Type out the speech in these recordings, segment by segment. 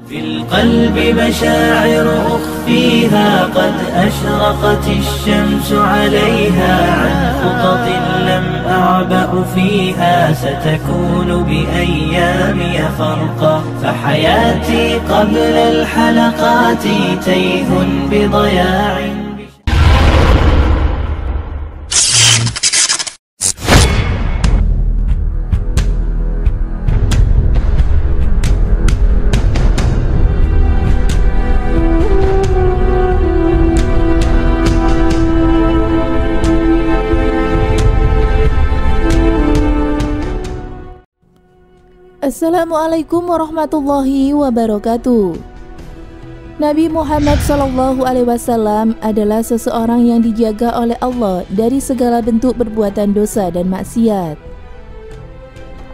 في القلب مشاعر أخفيها قد أشرقت الشمس عليها عن خطط لم أعبأ فيها ستكون بأيامي فرقا فحياتي قبل الحلقات تيه بضياع. Assalamualaikum warahmatullahi wabarakatuh. Nabi Muhammad SAW adalah seseorang yang dijaga oleh Allah dari segala bentuk perbuatan dosa dan maksiat.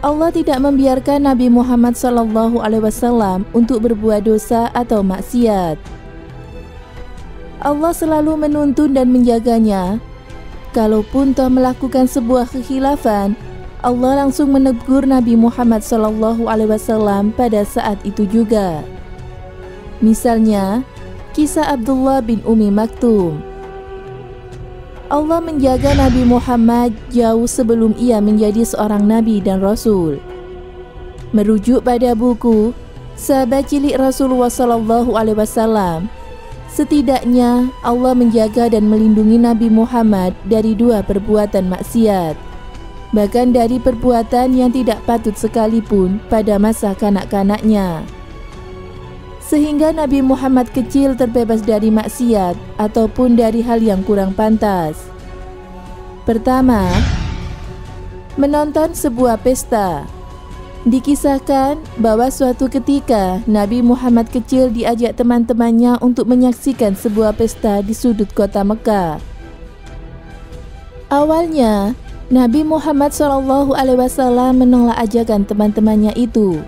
Allah tidak membiarkan Nabi Muhammad SAW untuk berbuat dosa atau maksiat. Allah selalu menuntun dan menjaganya. Kalaupun toh melakukan sebuah kekhilafan, Allah langsung menegur Nabi Muhammad SAW pada saat itu juga. Misalnya, kisah Abdullah bin Ummi Maktum. Allah menjaga Nabi Muhammad jauh sebelum ia menjadi seorang nabi dan rasul. Merujuk pada buku Sahabat Cilik Rasulullah SAW, setidaknya Allah menjaga dan melindungi Nabi Muhammad dari dua perbuatan maksiat, bahkan dari perbuatan yang tidak patut sekalipun pada masa kanak-kanaknya. Sehingga Nabi Muhammad kecil terbebas dari maksiat ataupun dari hal yang kurang pantas. Pertama, menonton sebuah pesta. Dikisahkan bahwa suatu ketika Nabi Muhammad kecil diajak teman-temannya untuk menyaksikan sebuah pesta di sudut kota Mekah. Awalnya, Nabi Muhammad SAW menolak ajakan teman-temannya itu.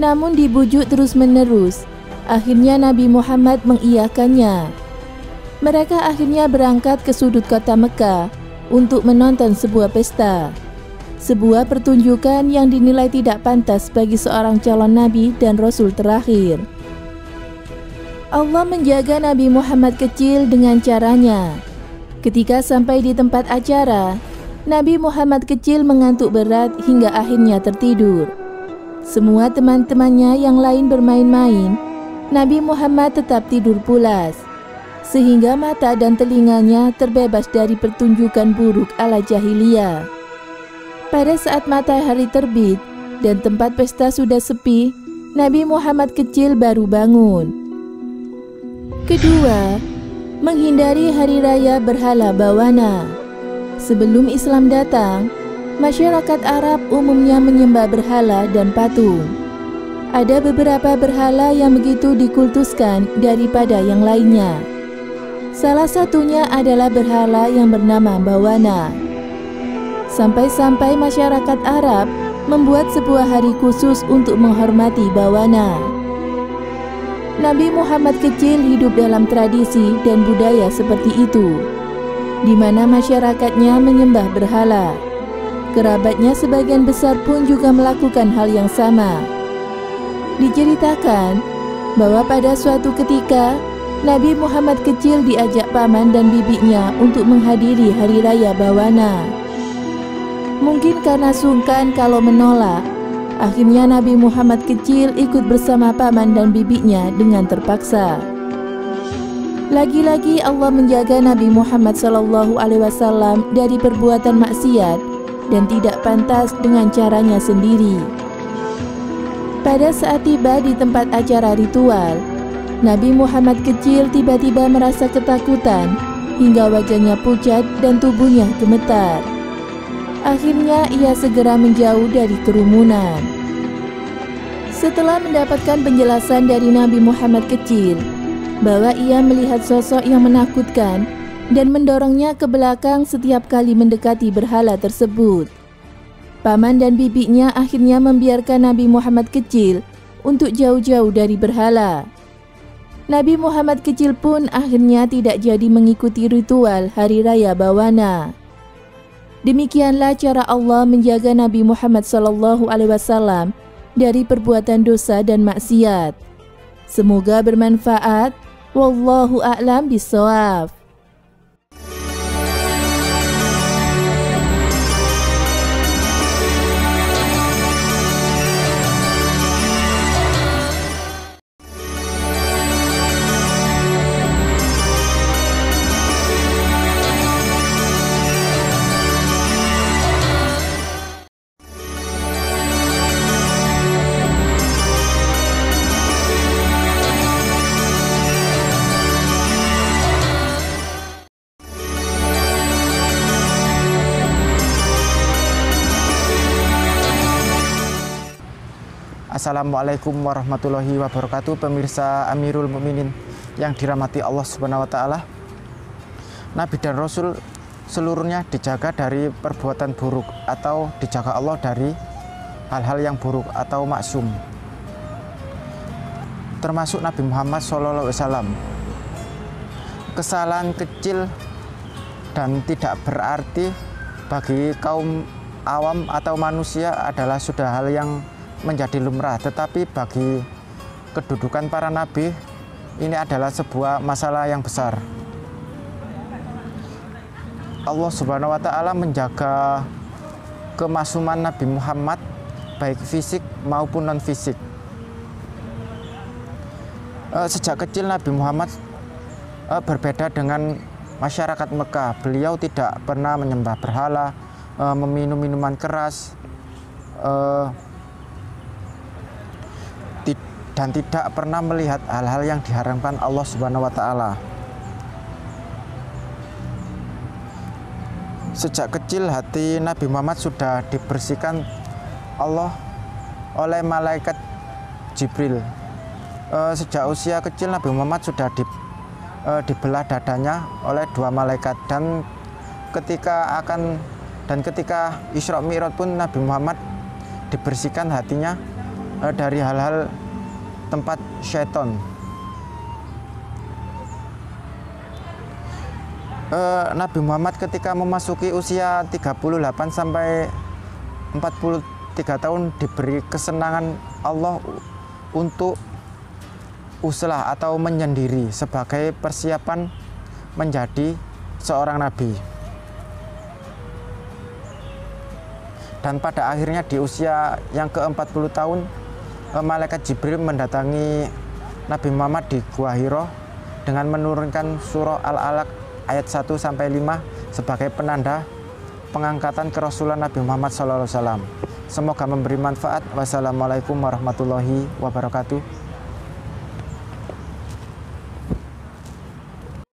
Namun dibujuk terus-menerus, akhirnya Nabi Muhammad mengiyakannya. Mereka akhirnya berangkat ke sudut kota Mekah untuk menonton sebuah pesta. Sebuah pertunjukan yang dinilai tidak pantas bagi seorang calon nabi dan rasul terakhir. Allah menjaga Nabi Muhammad kecil dengan caranya. Ketika sampai di tempat acara, Nabi Muhammad kecil mengantuk berat hingga akhirnya tertidur. Semua teman-temannya yang lain bermain-main, Nabi Muhammad tetap tidur pulas, sehingga mata dan telinganya terbebas dari pertunjukan buruk ala jahiliyah. Pada saat matahari terbit dan tempat pesta sudah sepi, Nabi Muhammad kecil baru bangun. Kedua, menghindari hari raya berhala bawana. Sebelum Islam datang, masyarakat Arab umumnya menyembah berhala dan patung. Ada beberapa berhala yang begitu dikultuskan daripada yang lainnya. Salah satunya adalah berhala yang bernama Bawana. Sampai-sampai masyarakat Arab membuat sebuah hari khusus untuk menghormati Bawana. Nabi Muhammad kecil hidup dalam tradisi dan budaya seperti itu, di mana masyarakatnya menyembah berhala. Kerabatnya sebagian besar pun juga melakukan hal yang sama. Diceritakan bahwa pada suatu ketika Nabi Muhammad kecil diajak paman dan bibinya untuk menghadiri hari raya Bawana. Mungkin karena sungkan kalau menolak, akhirnya Nabi Muhammad kecil ikut bersama paman dan bibinya dengan terpaksa. Lagi-lagi Allah menjaga Nabi Muhammad SAW dari perbuatan maksiat dan tidak pantas dengan caranya sendiri. Pada saat tiba di tempat acara ritual, Nabi Muhammad kecil tiba-tiba merasa ketakutan hingga wajahnya pucat dan tubuhnya gemetar. Akhirnya ia segera menjauh dari kerumunan. Setelah mendapatkan penjelasan dari Nabi Muhammad kecil bahwa ia melihat sosok yang menakutkan dan mendorongnya ke belakang setiap kali mendekati berhala tersebut, paman dan bibinya akhirnya membiarkan Nabi Muhammad kecil untuk jauh-jauh dari berhala. Nabi Muhammad kecil pun akhirnya tidak jadi mengikuti ritual Hari Raya Bawana. Demikianlah cara Allah menjaga Nabi Muhammad SAW dari perbuatan dosa dan maksiat. Semoga bermanfaat. Wallahu a'lam bishawab. Assalamualaikum warahmatullahi wabarakatuh. Pemirsa Amirul Mukminin yang dirahmati Allah Subhanahu wa taala. Nabi dan Rasul seluruhnya dijaga dari perbuatan buruk atau dijaga Allah dari hal-hal yang buruk atau maksum. Termasuk Nabi Muhammad SAW. Kesalahan kecil dan tidak berarti bagi kaum awam atau manusia adalah sudah hal yang menjadi lumrah, tetapi bagi kedudukan para nabi ini adalah sebuah masalah yang besar. Allah Subhanahu wa taala menjaga kemasuman Nabi Muhammad baik fisik maupun non fisik. Sejak kecil Nabi Muhammad berbeda dengan masyarakat Mekah. Beliau tidak pernah menyembah berhala, meminum minuman keras, dan tidak pernah melihat hal-hal yang diharamkan Allah Subhanahu wa taala. Sejak kecil hati Nabi Muhammad sudah dibersihkan Allah oleh malaikat Jibril. Sejak usia kecil Nabi Muhammad sudah dibelah dadanya oleh dua malaikat, dan ketika Isra Mi'raj pun Nabi Muhammad dibersihkan hatinya dari hal-hal tempat syaitan. Nabi Muhammad ketika memasuki usia 38 sampai 43 tahun diberi kesenangan Allah untuk uslah atau menyendiri sebagai persiapan menjadi seorang nabi. Dan pada akhirnya di usia yang ke-40 tahun malaikat Jibril mendatangi Nabi Muhammad di Gua Hiro dengan menurunkan surah Al-Alaq ayat 1-5 sebagai penanda pengangkatan kerasulan Nabi Muhammad SAW. Semoga memberi manfaat. Wassalamualaikum warahmatullahi wabarakatuh.